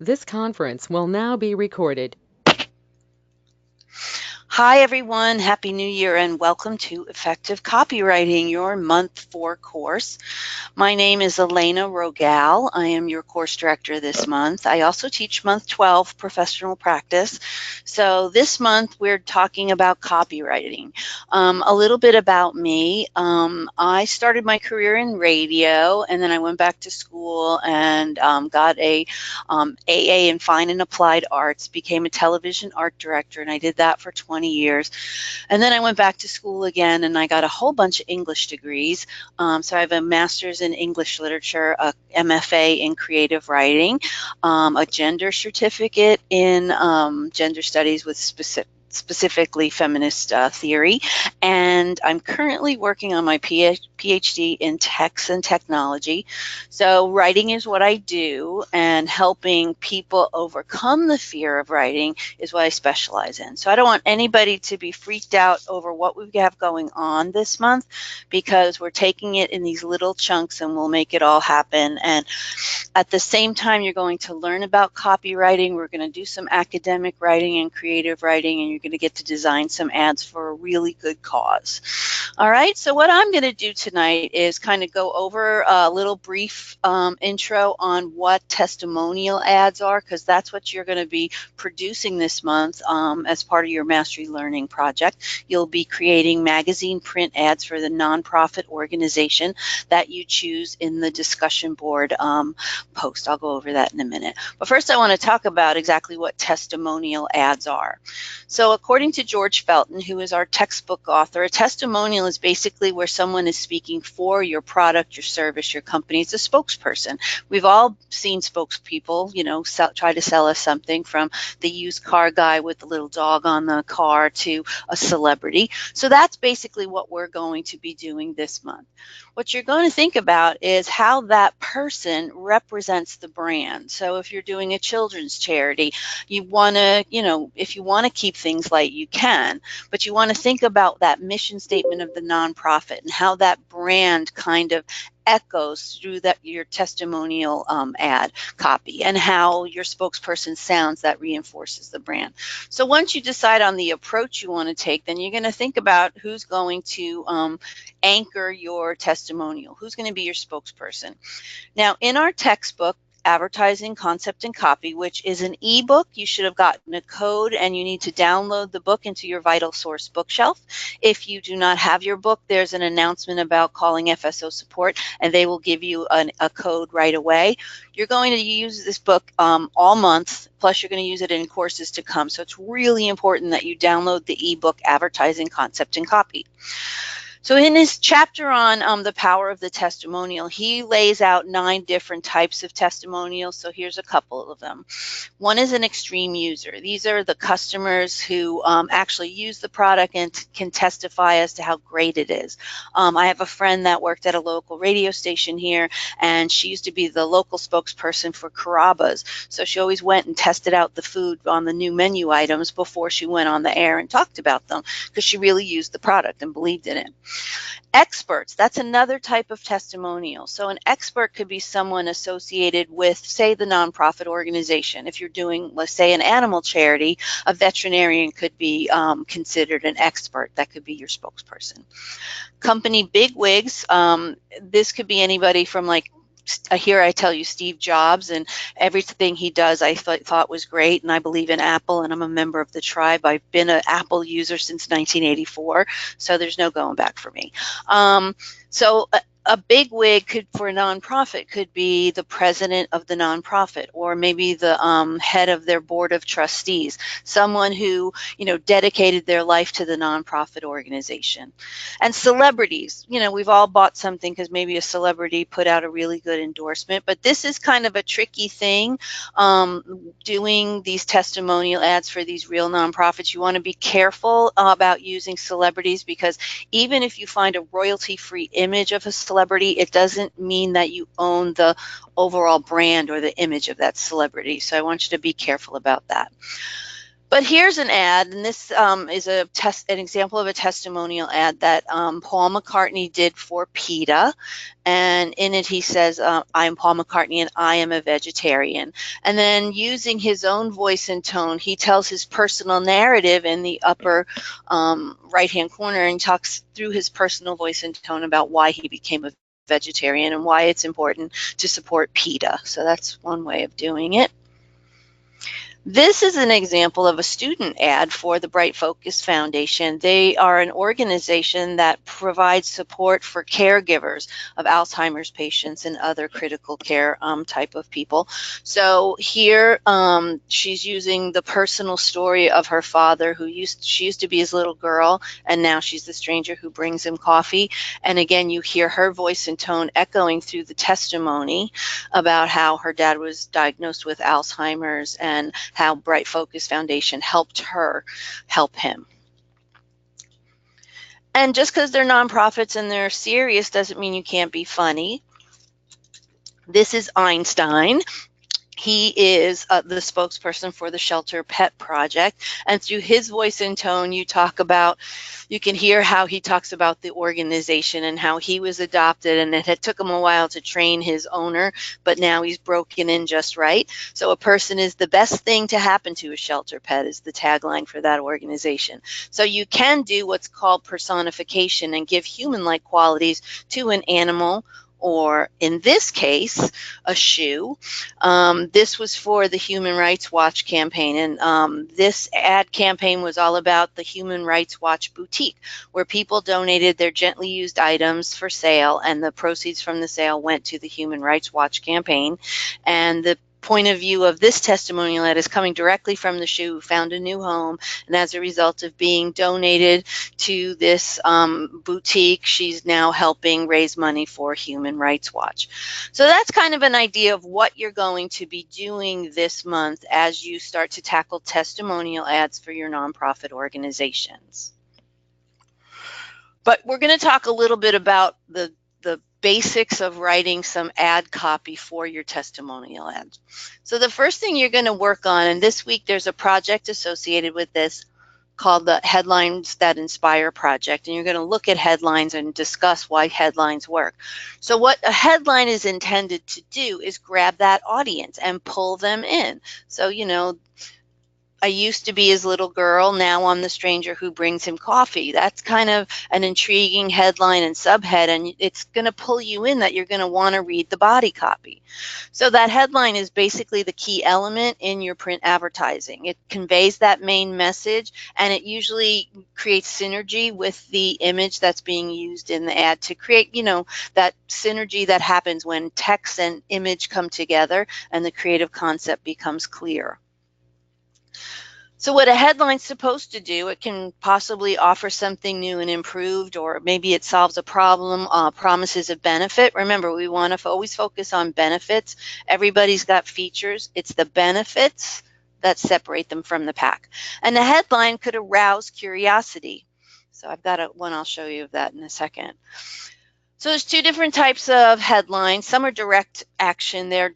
This conference will now be recorded. Hi, everyone. Happy New Year and welcome to Effective Copywriting, your month 4 course. My name is Elena Rogal. I am your course director this month. I also teach month 12 professional practice. So this month we're talking about copywriting. A little bit about me. I started my career in radio and then I went back to school and got a AA in Fine and Applied Arts, became a television art director, and I did that for 20 years. And then I went back to school again and I got a whole bunch of English degrees. So I have a master's in English literature, a MFA in creative writing, a gender certificate in gender studies with specifically feminist theory, and I'm currently working on my PhD in text and technology. So writing is what I do, and helping people overcome the fear of writing is what I specialize in. So I don't want anybody to be freaked out over what we have going on this month, because we're taking it in these little chunks and we'll make it all happen. And at the same time, you're going to learn about copywriting. We're going to do some academic writing and creative writing, and you're going to get to design some ads for a really good cause. All right, so what I'm going to do tonight is kind of go over a little brief intro on what testimonial ads are, because that's what you're going to be producing this month as part of your Mastery Learning project. You'll be creating magazine print ads for the nonprofit organization that you choose in the discussion board post. I'll go over that in a minute. But first I want to talk about exactly what testimonial ads are. So according to George Felton, who is our textbook author, a testimonial is basically where someone is speaking for your product, your service, your company. It's a spokesperson. We've all seen spokespeople, try to sell us something, from the used car guy with the little dog on the car to a celebrity. So that's basically what we're going to be doing this month. What you're going to think about is how that person represents the brand. So if you're doing a children's charity, you want to, if you want to keep things light, you can, but you want to think about that mission statement of the nonprofit and how that brand kind of echoes through your testimonial ad copy, and how your spokesperson sounds that reinforces the brand. So once you decide on the approach you want to take, then you're going to think about who's going to anchor your testimonial, who's going to be your spokesperson. Now, in our textbook, Advertising Concept and Copy, which is an ebook, you should have gotten a code and you need to download the book into your Vital Source bookshelf. If you do not have your book, there's an announcement about calling FSO support and they will give you a code right away. You're going to use this book all month, plus you're going to use it in courses to come. So it's really important that you download the ebook Advertising Concept and Copy. So in his chapter on the power of the testimonial, he lays out 9 different types of testimonials. So here's a couple of them. One is an extreme user. These are the customers who actually use the product and can testify as to how great it is. I have a friend that worked at a local radio station here, and she used to be the local spokesperson for Carrabba's. So she always went and tested out the food on the new menu items before she went on the air and talked about them, because she really used the product and believed in it. Experts, that's another type of testimonial. So an expert could be someone associated with, say, the nonprofit organization. If you're doing, let's say, an animal charity, a veterinarian could be considered an expert. That could be your spokesperson. Company bigwigs, this could be anybody from, like, here I tell you Steve Jobs, and everything he does I thought was great, and I believe in Apple, and I'm a member of the tribe. I've been an Apple user since 1984, so there's no going back for me. So a big wig for a nonprofit could be the president of the nonprofit, or maybe the head of their board of trustees, someone who dedicated their life to the nonprofit organization. And celebrities, we've all bought something because maybe a celebrity put out a really good endorsement, but this is kind of a tricky thing. Doing these testimonial ads for these real nonprofits, you want to be careful about using celebrities, because even if you find a royalty-free image of a celebrity, it doesn't mean that you own the overall brand or the image of that celebrity. So I want you to be careful about that. But here's an ad, and this is an example of a testimonial ad that Paul McCartney did for PETA. And in it, he says, I'm Paul McCartney and I am a vegetarian. And then using his own voice and tone, he tells his personal narrative in the upper right-hand corner and talks through his personal voice and tone about why he became a vegetarian and why it's important to support PETA. So that's one way of doing it. This is an example of a student ad for the Bright Focus Foundation. They are an organization that provides support for caregivers of Alzheimer's patients and other critical care type of people. So here she's using the personal story of her father, she used to be his little girl, and now she's the stranger who brings him coffee. And again, you hear her voice and tone echoing through the testimony about how her dad was diagnosed with Alzheimer's and how Bright Focus Foundation helped her help him. And just because they're nonprofits and they're serious doesn't mean you can't be funny. This is Einstein. He is the spokesperson for the Shelter Pet Project, and through his voice and tone, you can hear how he talks about the organization and how he was adopted, and it had took him a while to train his owner, but now he's broken in just right. So a person is the best thing to happen to a shelter pet is the tagline for that organization. So you can do what's called personification and give human-like qualities to an animal, or in this case, a shoe. This was for the Human Rights Watch campaign, and this ad campaign was all about the Human Rights Watch boutique, where people donated their gently used items for sale, and the proceeds from the sale went to the Human Rights Watch campaign. And the point of view of this testimonial ad is coming directly from the shoe who found a new home, and as a result of being donated to this boutique, she's now helping raise money for Human Rights Watch. So that's kind of an idea of what you're going to be doing this month as you start to tackle testimonial ads for your nonprofit organizations. But we're going to talk a little bit about the basics of writing some ad copy for your testimonial ads. So the first thing you're going to work on, and this week there's a project associated with this called the Headlines That Inspire Project, and you're going to look at headlines and discuss why headlines work. So what a headline is intended to do is grab that audience and pull them in. So, you know, I used to be his little girl, now I'm the stranger who brings him coffee. That's kind of an intriguing headline and subhead, and it's going to pull you in that you're going to want to read the body copy. So that headline is basically the key element in your print advertising. It conveys that main message, and it usually creates synergy with the image that's being used in the ad to create, you know, that synergy that happens when text and image come together and the creative concept becomes clear. So what a headline's supposed to do, it can possibly offer something new and improved, or maybe it solves a problem, promises a benefit. Remember, we want to always focus on benefits. Everybody's got features. It's the benefits that separate them from the pack. And the headline could arouse curiosity. So I've got one I'll show you of that in a second. So there's two different types of headlines. Some are direct action. They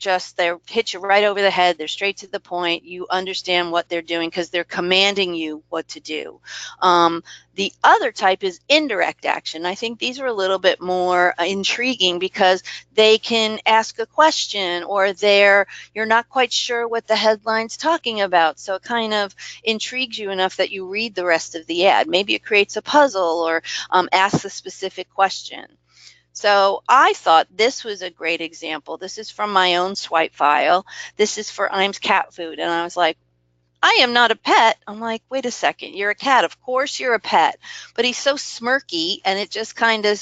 hit you right over the head. They're straight to the point. You understand what they're doing because they're commanding you what to do. The other type is indirect action. I think these are a little bit more intriguing because they can ask a question, or you're not quite sure what the headline's talking about. So it kind of intrigues you enough that you read the rest of the ad. Maybe it creates a puzzle or asks a specific question. So I thought this was a great example. This is from my own swipe file. This is for Iams cat food. And I was like, I am not a pet. I'm like, wait a second, you're a cat. Of course you're a pet. But he's so smirky, and it just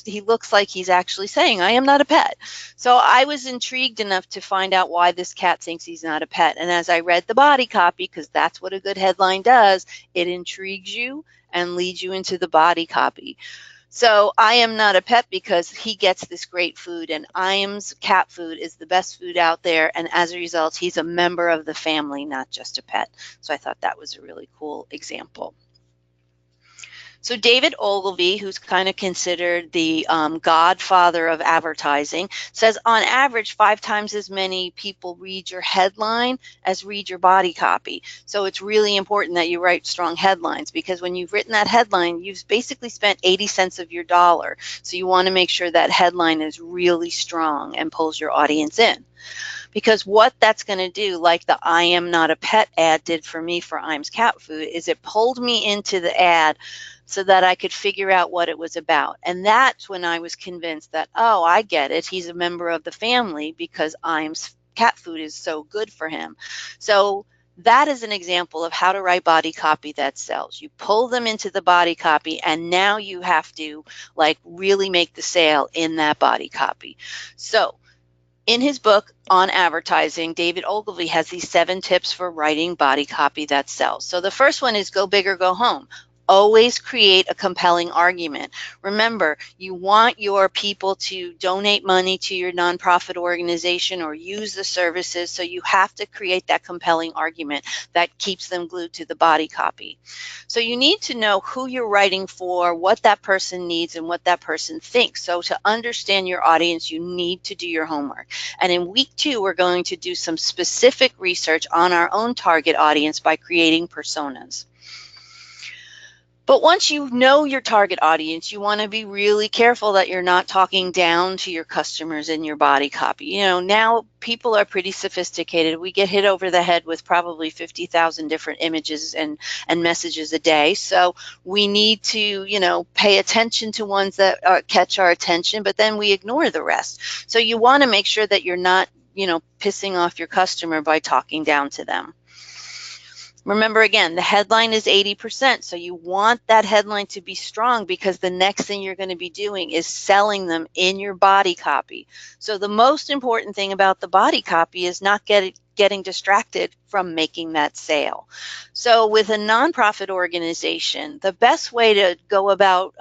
he looks like he's actually saying, I am not a pet. So I was intrigued enough to find out why this cat thinks he's not a pet. And as I read the body copy, because that's what a good headline does, it intrigues you and leads you into the body copy. So I am not a pet because he gets this great food, and Iams cat food is the best food out there. And as a result, he's a member of the family, not just a pet. So I thought that was a really cool example. So David Ogilvy, who's kind of considered the godfather of advertising, says on average 5 times as many people read your headline as read your body copy. So it's really important that you write strong headlines, because when you've written that headline, you've basically spent 80 cents of your dollar. So you want to make sure that headline is really strong and pulls your audience in. Because what that's going to do, like the I Am Not a Pet ad did for me for Iams Cat Food, is it pulled me into the ad so that I could figure out what it was about. And that's when I was convinced that, oh, I get it. He's a member of the family because Iams Cat Food is so good for him. So that is an example of how to write body copy that sells. You pull them into the body copy, and now you have to like really make the sale in that body copy. So in his book on advertising, David Ogilvy has these 7 tips for writing body copy that sells. So the first one is go big or go home. Always create a compelling argument. Remember, you want your people to donate money to your nonprofit organization or use the services, so you have to create that compelling argument that keeps them glued to the body copy. So you need to know who you're writing for, what that person needs, and what that person thinks. So to understand your audience, you need to do your homework. And in week 2, we're going to do some specific research on our own target audience by creating personas. But once you know your target audience, you want to be really careful that you're not talking down to your customers in your body copy. You know, now people are pretty sophisticated. We get hit over the head with probably 50,000 different images and messages a day. So we need to, you know, pay attention to ones that catch our attention, but then we ignore the rest. So you want to make sure that you're not, you know, pissing off your customer by talking down to them. Remember, again, the headline is 80%, so you want that headline to be strong, because the next thing you're going to be doing is selling them in your body copy. So the most important thing about the body copy is not getting distracted from making that sale. So with a nonprofit organization, the best way to go about,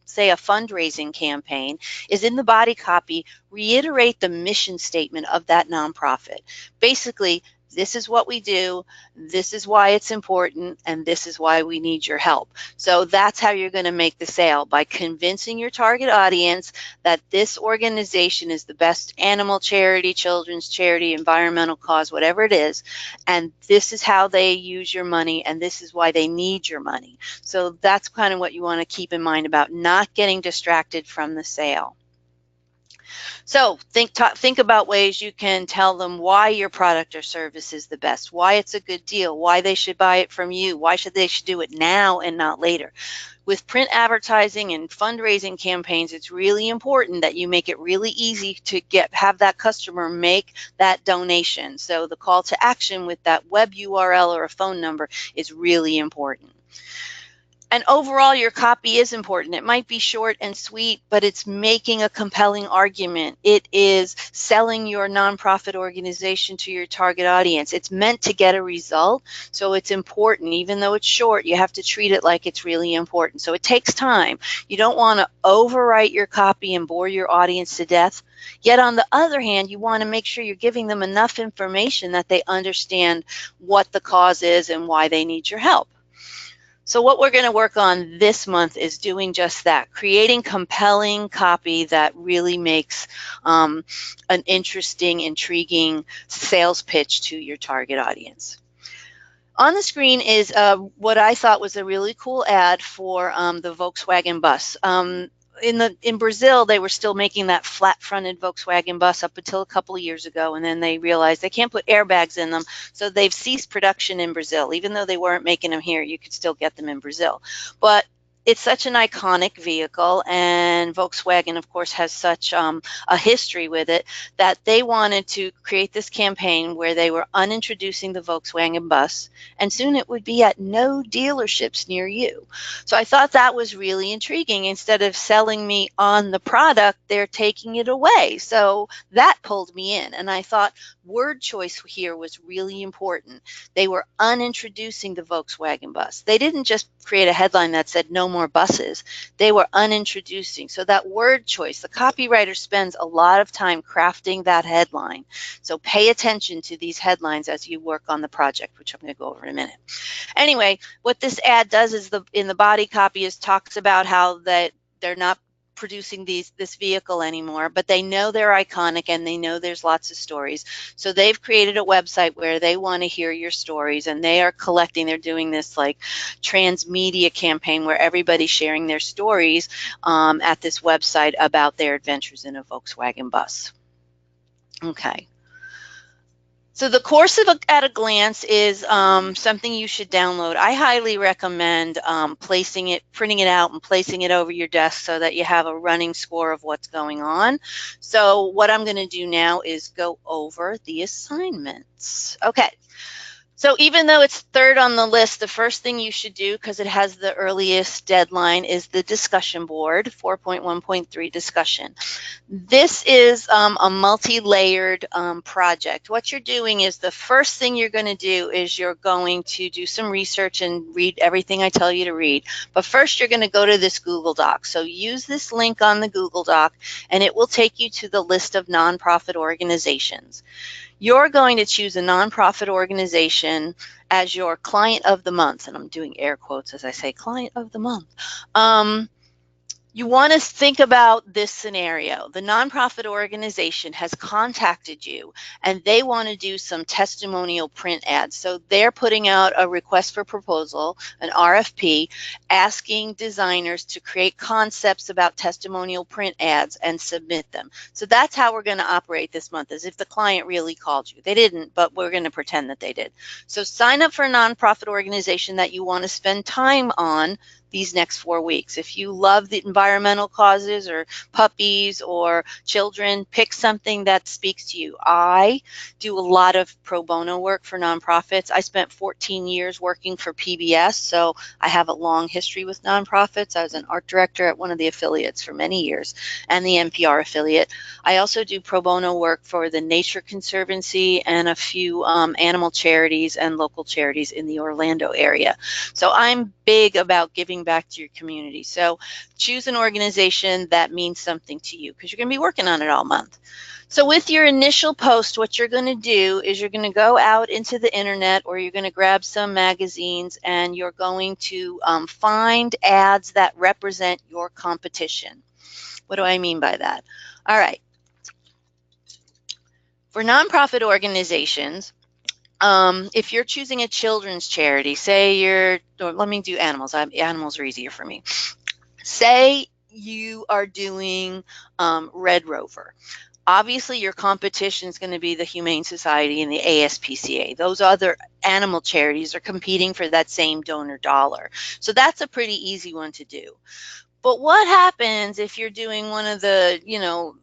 say, a fundraising campaign is in the body copy, reiterate the mission statement of that nonprofit. Basically, this is what we do, this is why it's important, and this is why we need your help. So that's how you're going to make the sale, by convincing your target audience that this organization is the best animal charity, children's charity, environmental cause, whatever it is, and this is how they use your money, and this is why they need your money. So that's kind of what you want to keep in mind about not getting distracted from the sale. So think about ways you can tell them why your product or service is the best, why it's a good deal, why they should buy it from you, why they should do it now and not later. With print advertising and fundraising campaigns, it's really important that you make it really easy to have that customer make that donation. So the call to action with that web URL or a phone number is really important. And overall, your copy is important. It might be short and sweet, but it's making a compelling argument. It is selling your nonprofit organization to your target audience. It's meant to get a result, so it's important. Even though it's short, you have to treat it like it's really important. So it takes time. You don't want to overwrite your copy and bore your audience to death. Yet on the other hand, you want to make sure you're giving them enough information that they understand what the cause is and why they need your help. So what we're going to work on this month is doing just that, creating compelling copy that really makes an interesting, intriguing sales pitch to your target audience. On the screen is what I thought was a really cool ad for the Volkswagen bus. In Brazil, they were still making that flat-fronted Volkswagen bus up until a couple of years ago, and then they realized they can't put airbags in them, so they've ceased production in Brazil. Even though they weren't making them here, you could still get them in Brazil. But it's such an iconic vehicle, and Volkswagen, of course, has such a history with it, that they wanted to create this campaign where they were unintroducing the Volkswagen bus, and soon it would be at no dealerships near you. So I thought that was really intriguing. Instead of selling me on the product, they're taking it away. So that pulled me in, and I thought word choice here was really important. They were unintroducing the Volkswagen bus. They didn't just create a headline that said no more buses. They were unintroducing. So that word choice, the copywriter spends a lot of time crafting that headline. So pay attention to these headlines as you work on the project, which I'm going to go over in a minute. Anyway, what this ad does is in the body copy is talks about how that they're not producing this vehicle anymore, but they know they're iconic and they know there's lots of stories. So they've created a website where they want to hear your stories, and they are collecting, they're doing this like transmedia campaign where everybody's sharing their stories at this website about their adventures in a Volkswagen bus. Okay. So the course at a glance is something you should download. I highly recommend printing it out and placing it over your desk so that you have a running score of what's going on. So what I'm going to do now is go over the assignments. Okay. So even though it's third on the list, the first thing you should do, because it has the earliest deadline, is the discussion board, 4.1.3 discussion. This is a multi-layered project. What you're doing is the first thing you're going to do is you're going to do some research and read everything I tell you to read. But first you're going to go to this Google Doc. So use this link on the Google Doc and it will take you to the list of nonprofit organizations. You're going to choose a nonprofit organization as your client of the month, and I'm doing air quotes as I say client of the month. You want to think about this scenario. The nonprofit organization has contacted you and they want to do some testimonial print ads. So they're putting out a request for proposal, an RFP, asking designers to create concepts about testimonial print ads and submit them. So that's how we're going to operate this month, as if the client really called you. They didn't, but we're going to pretend that they did. So sign up for a nonprofit organization that you want to spend time on these next 4 weeks. If you love the environmental causes or puppies or children, pick something that speaks to you. I do a lot of pro bono work for nonprofits. I spent 14 years working for PBS, so I have a long history with nonprofits. I was an art director at one of the affiliates for many years, and the NPR affiliate. I also do pro bono work for the Nature Conservancy and a few animal charities and local charities in the Orlando area. So I'm big about giving back to your community. So choose an organization that means something to you, because you're going to be working on it all month. So with your initial post, what you're going to do is you're going to go out into the internet, or you're going to grab some magazines, and you're going to find ads that represent your competition. What do I mean by that? All right. For nonprofit organizations, if you're choosing a children's charity, say let me do animals. Animals are easier for me. Say you are doing Red Rover. Obviously, your competition is going to be the Humane Society and the ASPCA. Those other animal charities are competing for that same donor dollar. So that's a pretty easy one to do. But what happens if you're doing one of the,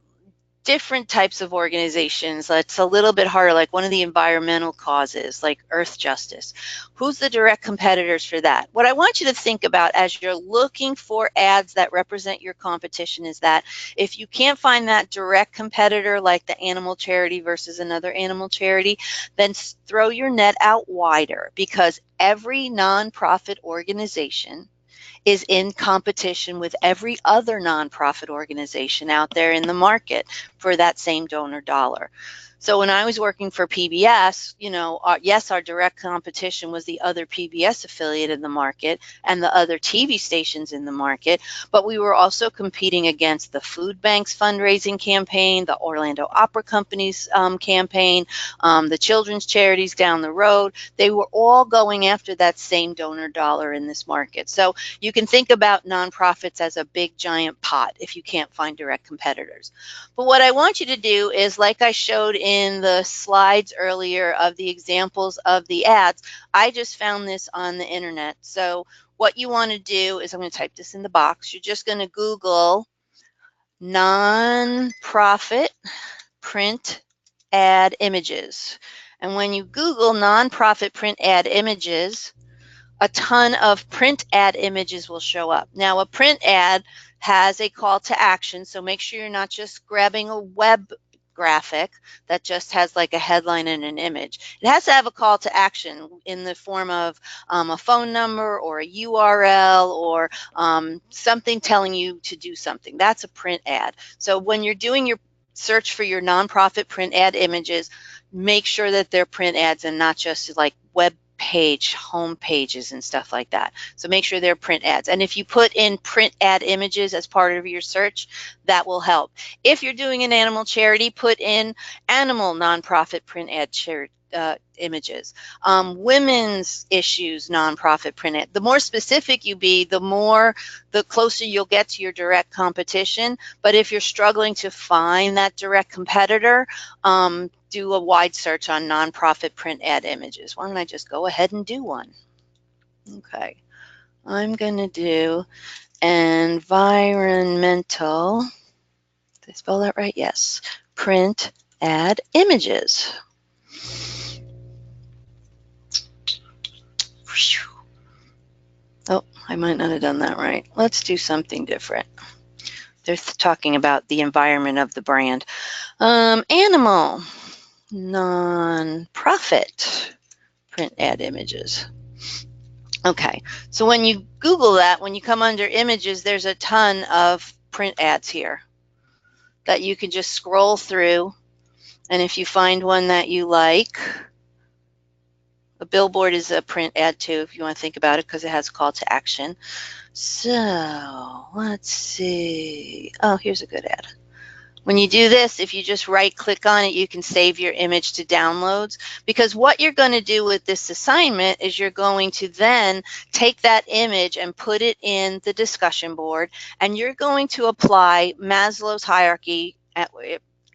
different types of organizations that's a little bit harder, like one of the environmental causes, like Earth Justice? Who's the direct competitors for that? What I want you to think about as you're looking for ads that represent your competition is that if you can't find that direct competitor, like the animal charity versus another animal charity, then throw your net out wider, because every nonprofit organization is in competition with every other nonprofit organization out there in the market for that same donor dollar. So when I was working for PBS, yes, our direct competition was the other PBS affiliate in the market and the other TV stations in the market, but we were also competing against the food bank's fundraising campaign, the Orlando Opera Company's campaign, the children's charities down the road. They were all going after that same donor dollar in this market. So you can think about nonprofits as a big giant pot if you can't find direct competitors. But what I want you to do is, like I showed in the slides earlier of the examples of the ads, I just found this on the internet. So what you want to do is, I'm going to type this in the box. You're just going to Google nonprofit print ad images. And when you Google nonprofit print ad images, a ton of print ad images will show up. Now, a print ad has a call to action, so make sure you're not just grabbing a web graphic that just has like a headline and an image. It has to have a call to action in the form of a phone number or a URL or something telling you to do something. That's a print ad. So when you're doing your search for your nonprofit print ad images, make sure that they're print ads and not just like web page home pages and stuff like that. So make sure they're print ads. And if you put in print ad images as part of your search, that will help. If you're doing an animal charity, put in animal nonprofit print ad images. Women's issues nonprofit print ad. The more specific you be, the closer you'll get to your direct competition. But if you're struggling to find that direct competitor, do a wide search on nonprofit print ad images. Why don't I just go ahead and do one? Okay, I'm going to do environmental, did I spell that right? Yes, print ad images. Oh, I might not have done that right. Let's do something different. They're talking about the environment of the brand. Animal, non-profit, print ad images. Okay, so when you Google that, when you come under images, there's a ton of print ads here that you can just scroll through. And if you find one that you like, a billboard is a print ad too, if you want to think about it, because it has a call to action. So let's see. Oh, here's a good ad. When you do this, if you just right click on it, you can save your image to downloads, because what you're going to do with this assignment is you're going to then take that image and put it in the discussion board, and you're going to apply Maslow's hierarchy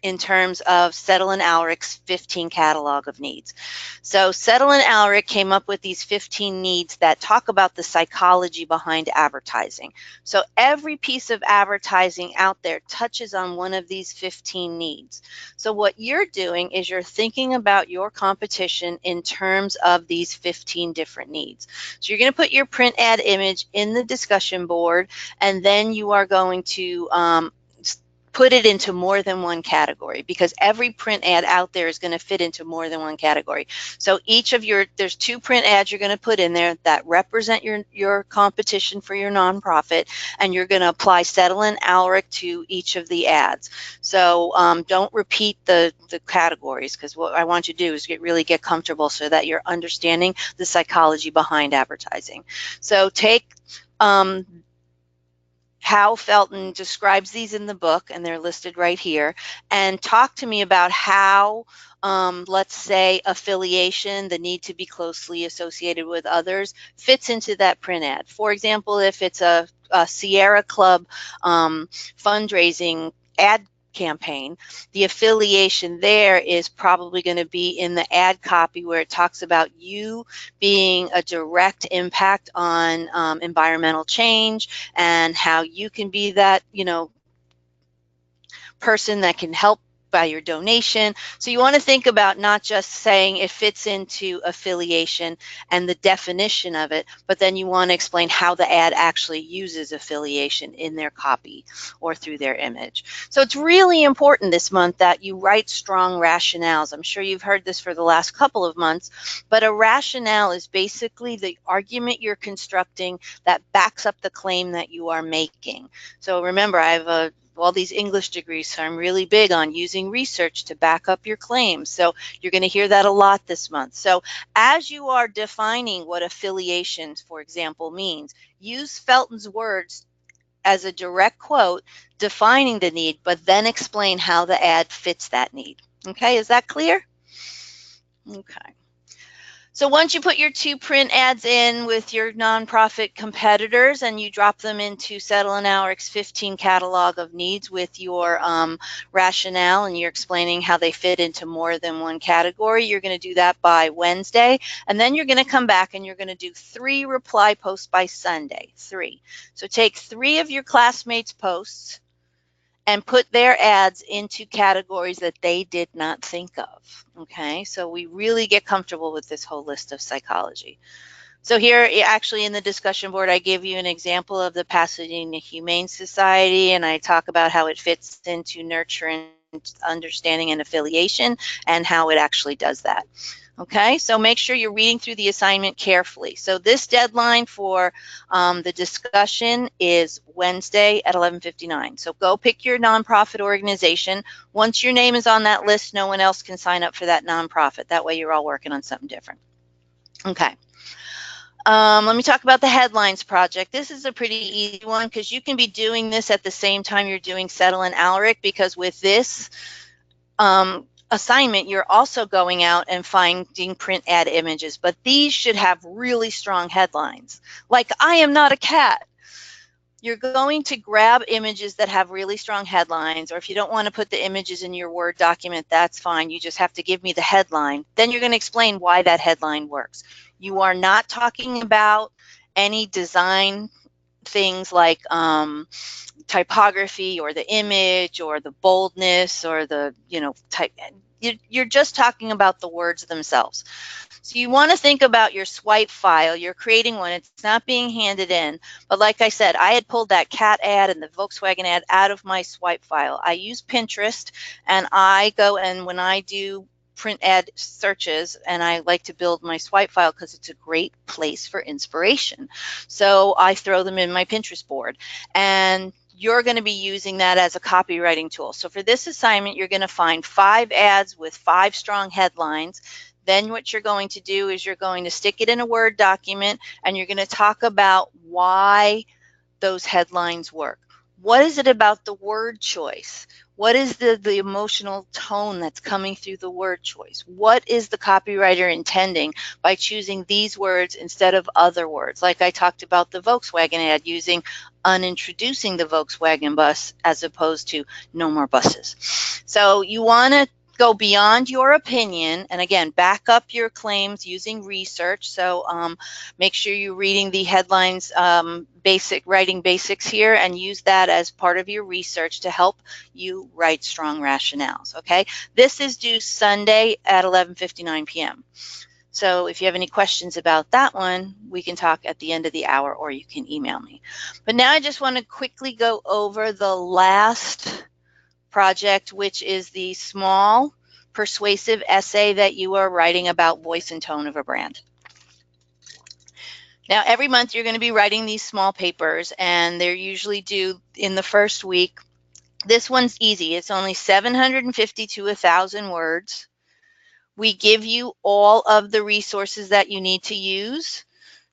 in terms of Settle and Alrich's 15 catalog of needs. So Settle and Alrich came up with these 15 needs that talk about the psychology behind advertising. So every piece of advertising out there touches on one of these 15 needs. So what you're doing is you're thinking about your competition in terms of these 15 different needs. So you're going to put your print ad image in the discussion board, and then you are going to put it into more than one category, because every print ad out there is going to fit into more than one category. So each of there's 2 print ads you're going to put in there that represent your competition for your nonprofit, and you're going to apply Settle and Alrich to each of the ads. So don't repeat the categories, because what I want you to do is really get comfortable so that you're understanding the psychology behind advertising. So take how Felton describes these in the book, and they're listed right here, and talk to me about how, let's say, affiliation, the need to be closely associated with others, fits into that print ad. For example, if it's a Sierra Club fundraising ad campaign, the affiliation there is probably going to be in the ad copy, where it talks about you being a direct impact on environmental change, and how you can be that, person that can help by your donation. So you want to think about not just saying it fits into affiliation and the definition of it, but then you want to explain how the ad actually uses affiliation in their copy or through their image. So it's really important this month that you write strong rationales. I'm sure you've heard this for the last couple of months, but a rationale is basically the argument you're constructing that backs up the claim that you are making. So remember, I have all these English degrees, so I'm really big on using research to back up your claims. So you're going to hear that a lot this month. So as you are defining what affiliations, for example, means, use Felton's words as a direct quote, defining the need, but then explain how the ad fits that need. Okay, is that clear? Okay. So once you put your 2 print ads in with your nonprofit competitors, and you drop them into Settle and Alrich's 15 catalog of needs with your rationale, and you're explaining how they fit into more than one category, you're going to do that by Wednesday. And then you're going to come back and you're going to do 3 reply posts by Sunday. 3. So take 3 of your classmates' posts and put their ads into categories that they did not think of. Okay, so we really get comfortable with this whole list of psychology. So here, actually in the discussion board, I give you an example of the Pasadena Humane Society, and I talk about how it fits into nurture and understanding and affiliation and how it actually does that. Okay, so make sure you're reading through the assignment carefully. So this deadline for the discussion is Wednesday at 11:59. So go pick your nonprofit organization. Once your name is on that list, no one else can sign up for that nonprofit. That way you're all working on something different. Okay. Let me talk about the headlines project. This is a pretty easy one because you can be doing this at the same time you're doing Settle and Alaric, because with this assignment, you're also going out and finding print ad images, but these should have really strong headlines, like "I am not a cat." You're going to grab images that have really strong headlines, or if you don't want to put the images in your Word document, that's fine. You just have to give me the headline. Then you're going to explain why that headline works. You are not talking about any design things like typography or the image or the boldness or the, type. You're just talking about the words themselves. So you want to think about your swipe file. You're creating one. It's not being handed in. But like I said, I had pulled that cat ad and the Volkswagen ad out of my swipe file. I use Pinterest, and I go, and when I do print ad searches, and I like to build my swipe file because it's a great place for inspiration. So I throw them in my Pinterest board, and you're going to be using that as a copywriting tool. So for this assignment, you're going to find 5 ads with 5 strong headlines. Then what you're going to do is you're going to stick it in a Word document, and you're going to talk about why those headlines work. What is it about the word choice? What is the emotional tone that's coming through the word choice? What is the copywriter intending by choosing these words instead of other words? Like I talked about the Volkswagen ad, using unintroducing the Volkswagen bus as opposed to no more buses. So you want to go beyond your opinion, and again, back up your claims using research. So make sure you're reading the headlines, writing basics here, and use that as part of your research to help you write strong rationales. Okay, this is due Sunday at 11:59 p.m. So if you have any questions about that one, we can talk at the end of the hour, or you can email me. But now I just want to quickly go over the last project, which is the small, persuasive essay that you are writing about voice and tone of a brand. Now, every month you're going to be writing these small papers, and they're usually due in the first week. This one's easy. It's only 750 to 1,000 words. We give you all of the resources that you need to use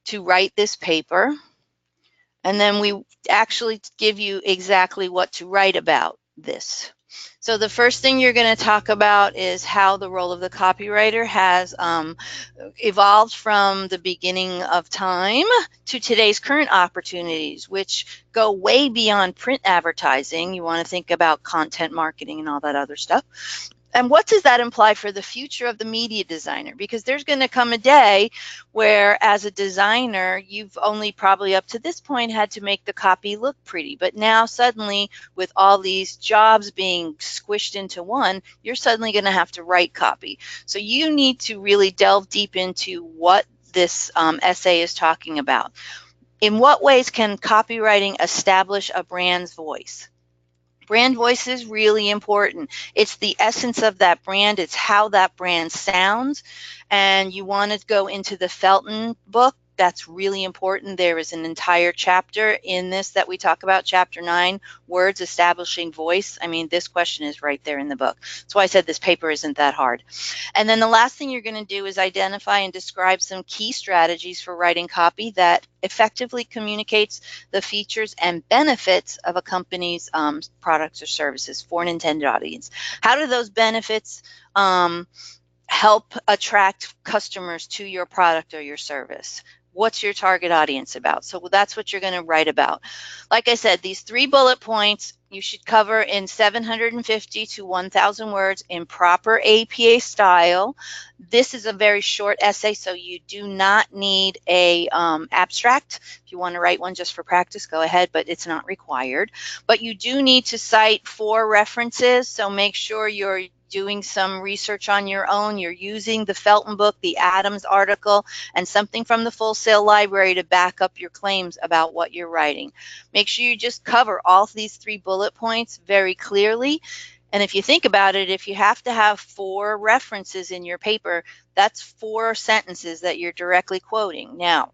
to write this paper, and then we actually give you exactly what to write about this. So the first thing you're going to talk about is how the role of the copywriter has evolved from the beginning of time to today's current opportunities, which go way beyond print advertising. You want to think about content marketing and all that other stuff. And what does that imply for the future of the media designer? Because there's going to come a day where, as a designer, you've only probably up to this point had to make the copy look pretty. But now suddenly, with all these jobs being squished into one, you're suddenly going to have to write copy. So you need to really delve deep into what this essay is talking about. In what ways can copywriting establish a brand's voice? Brand voice is really important. It's the essence of that brand. It's how that brand sounds. And you want to go into the Felton book. That's really important. There is an entire chapter in this that we talk about, chapter 9, words establishing voice. I mean, this question is right there in the book. That's why I said this paper isn't that hard. And then the last thing you're going to do is identify and describe some key strategies for writing copy that effectively communicates the features and benefits of a company's products or services for an intended audience. How do those benefits help attract customers to your product or your service? What's your target audience about? So that's what you're going to write about. Like I said, these 3 bullet points you should cover in 750 to 1,000 words in proper APA style. This is a very short essay, so you do not need a abstract. If you want to write one just for practice, go ahead, but it's not required. But you do need to cite 4 references, so make sure you're doing some research on your own. You're using the Felton book, the Adams article, and something from the Full Sail Library to back up your claims about what you're writing. Make sure you just cover all of these 3 bullet points very clearly, And if you think about it, if you have to have 4 references in your paper, that's 4 sentences that you're directly quoting. Now,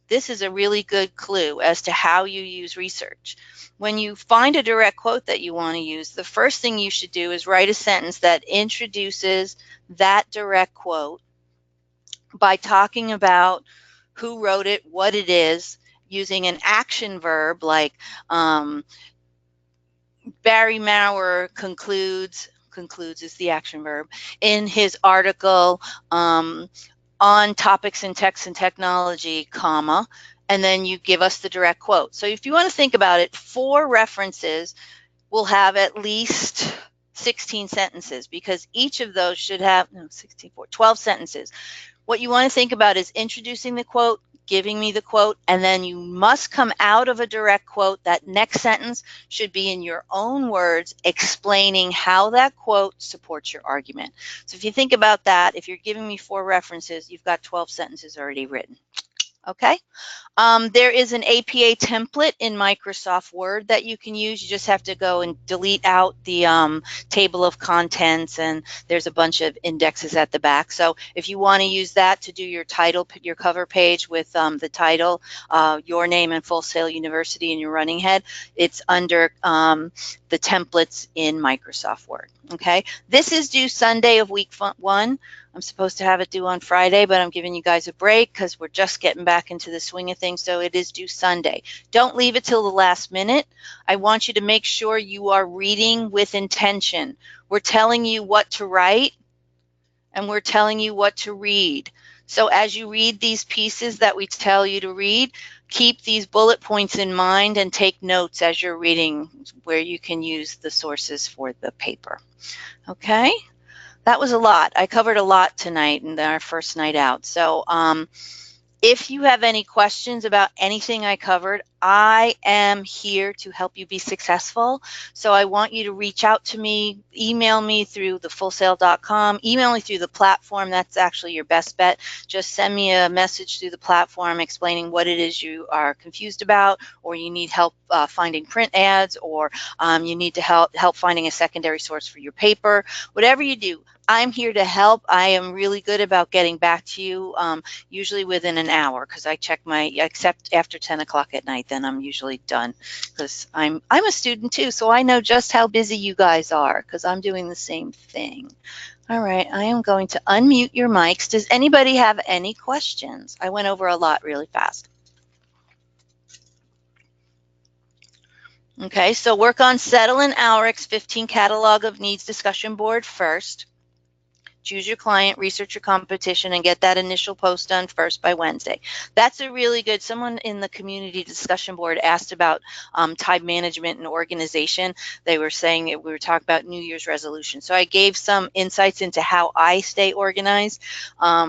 this is a really good clue as to how you use research. When you find a direct quote that you want to use, the first thing you should do is write a sentence that introduces that direct quote by talking about who wrote it, what it is, using an action verb like Barry Maurer concludes is the action verb, in his article on topics in text and technology, comma, and then you give us the direct quote. So if you want to think about it, 4 references will have at least 16 sentences, because each of those should have, 12 sentences. What you want to think about is introducing the quote, giving me the quote, and then you must come out of a direct quote. That next sentence should be in your own words explaining how that quote supports your argument. So if you think about that, if you're giving me 4 references, you've got 12 sentences already written. Okay? There is an APA template in Microsoft Word that you can use. You just have to go and delete out the table of contents, and there's a bunch of indexes at the back. So if you want to use that to do your title, your cover page with the title, your name and Full Sail University in your running head, it's under the templates in Microsoft Word. Okay, this is due Sunday of week 1. I'm supposed to have it due on Friday, but I'm giving you guys a break because we're just getting back into the swing of things, so it is due Sunday. Don't leave it till the last minute. I want you to make sure you are reading with intention. We're telling you what to write, and we're telling you what to read. So as you read these pieces that we tell you to read, keep these bullet points in mind and take notes as you're reading where you can use the sources for the paper. Okay? That was a lot. I covered a lot tonight in our first night out. So if you have any questions about anything I covered, I am here to help you be successful. So I want you to reach out to me, email me through thefullsail.com, email me through the platform. That's actually your best bet. Just send me a message through the platform explaining what it is you are confused about, or you need help finding print ads, or you need to help finding a secondary source for your paper. Whatever you do, I'm here to help. I am really good about getting back to you, usually within an hour, because I check except after 10 o'clock at night, then I'm usually done, because I'm a student too, so I know just how busy you guys are, because I'm doing the same thing. All right, I am going to unmute your mics. Does anybody have any questions? I went over a lot really fast. Okay, so work on Settle and Alric's 15 Catalog of Needs discussion board first. Choose your client, research your competition, and get that initial post done first by Wednesday. That's a really good, someone in the community discussion board asked about time management and organization. They were saying that we were talking about New Year's resolution. So I gave some insights into how I stay organized.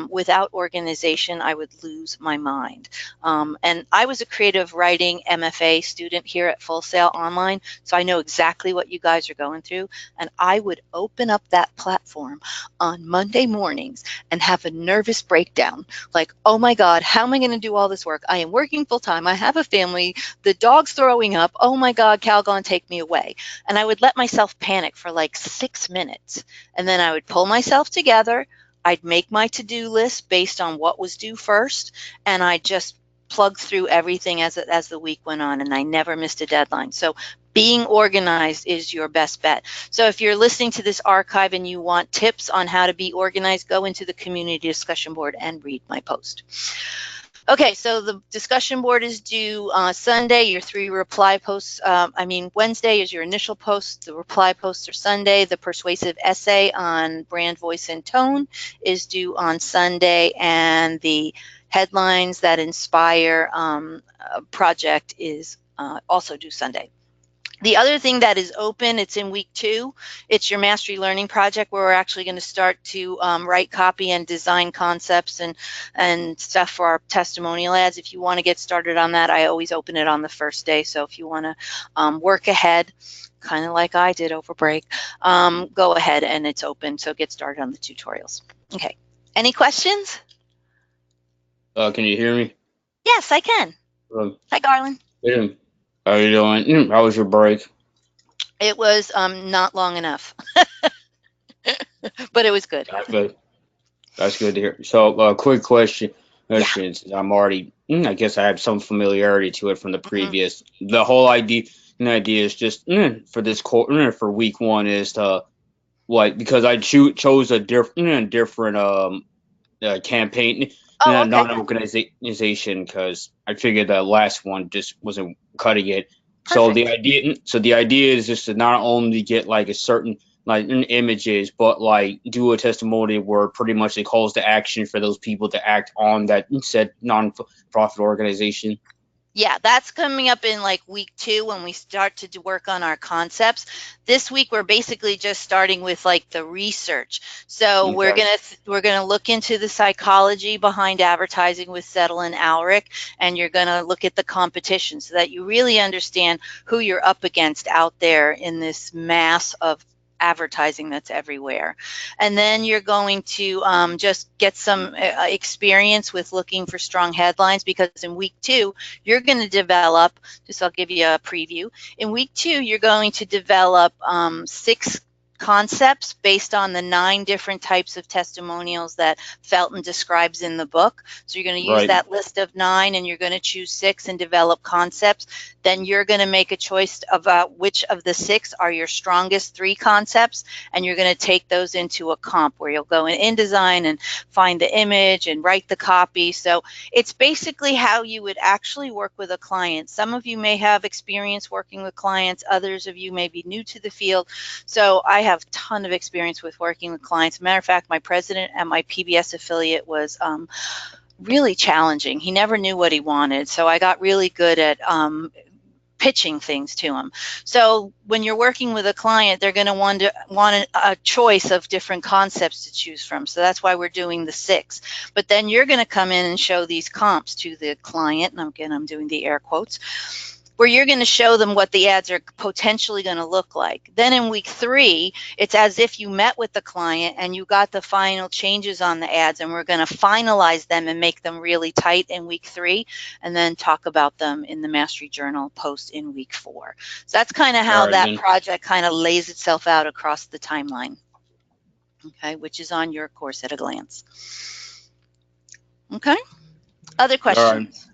Without organization, I would lose my mind. And I was a creative writing MFA student here at Full Sail Online, so I know exactly what you guys are going through. And I would open up that platform on Monday mornings and have a nervous breakdown, like, oh my God, how am I going to do all this work? I am working full time. I have a family. The dog's throwing up. Oh my God, Calgon, take me away. And I would let myself panic for like 6 minutes. And then I would pull myself together. I'd make my to-do list based on what was due first. And I just plugged through everything as the week went on, and I never missed a deadline. So being organized is your best bet. So if you're listening to this archive and you want tips on how to be organized, go into the community discussion board and read my post. Okay, so the discussion board is due Sunday. Your 3 reply posts, Wednesday is your initial post. The reply posts are Sunday. The persuasive essay on brand, voice, and tone is due on Sunday, and the headlines that inspire project is also due Sunday. The other thing that is open, it's in week 2, it's your Mastery Learning Project, where we're actually going to start to write copy and design concepts and stuff for our testimonial ads. If you want to get started on that, I always open it on the first day. So if you want to work ahead, kind of like I did over break, go ahead and it's open. So get started on the tutorials. Okay. Any questions? Can you hear me? Yes, I can. Hi, Garland. Yeah. How you doing? How was your break? It was not long enough, but it was good. That's good. That's good to hear. So, quick question. Yeah. Questions. I'm already. I guess I have some familiarity to it from the hmm previous. The whole idea. The idea is just for this for week one is to like because I chose a different campaign, Oh, okay. non-organization, because I figured the last one just wasn't cutting it. Perfect. So the idea is just to not only get like a certain like images, but like do a testimonial where pretty much it calls to action for those people to act on that said non-profit organization. Yeah, that's coming up in like week 2 when we start to work on our concepts. This week we're basically just starting with like the research. So Okay. we're gonna look into the psychology behind advertising with Settle and Alric, and you're gonna look at the competition so that you really understand who you're up against out there in this mass of advertising that's everywhere. And then you're going to just get some experience with looking for strong headlines, because in week 2 you're going to develop, just I'll give you a preview. In week 2, you're going to develop 6 concepts based on the 9 different types of testimonials that Felton describes in the book. So you're going to use Right. that list of 9 and you're going to choose 6 and develop concepts. Then you're going to make a choice about which of the 6 are your strongest 3 concepts, and you're going to take those into a comp where you'll go in InDesign and find the image and write the copy. So it's basically how you would actually work with a client. Some of you may have experience working with clients. Others of you may be new to the field. So I have a ton of experience with working with clients. Matter of fact, my president at my PBS affiliate was really challenging. He never knew what he wanted. So I got really good at pitching things to them. So when you're working with a client, they're going to want a choice of different concepts to choose from. So that's why we're doing the 6. But then you're going to come in and show these comps to the client. And again, I'm doing the air quotes, where you're going to show them what the ads are potentially going to look like. Then in week 3, it's as if you met with the client and you got the final changes on the ads, and we're going to finalize them and make them really tight in week 3, and then talk about them in the Mastery Journal post in week 4. So that's kind of All how right that then. project kind of lays itself out across the timeline, okay, which is on your course at a glance. Okay, other All right. questions?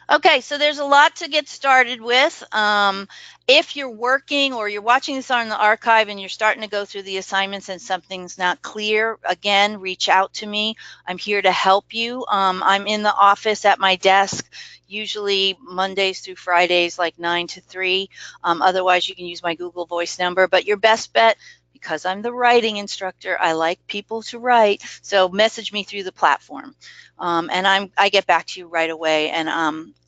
Okay, so there's a lot to get started with. If you're working or you're watching this on the archive and you're starting to go through the assignments and something's not clear, again, reach out to me. I'm here to help you. I'm in the office at my desk, usually Mondays through Fridays, like 9 to 3. Otherwise, you can use my Google Voice number. But your best bet, because I'm the writing instructor, I like people to write, so message me through the platform. And I get back to you right away. And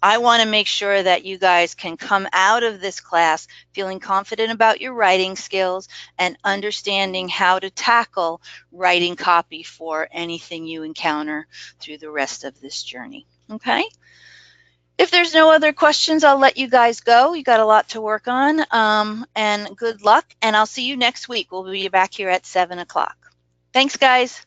I want to make sure that you guys can come out of this class feeling confident about your writing skills and understanding how to tackle writing copy for anything you encounter through the rest of this journey. Okay? If there's no other questions, I'll let you guys go. You got a lot to work on. And good luck. And I'll see you next week. We'll be back here at 7 o'clock. Thanks, guys.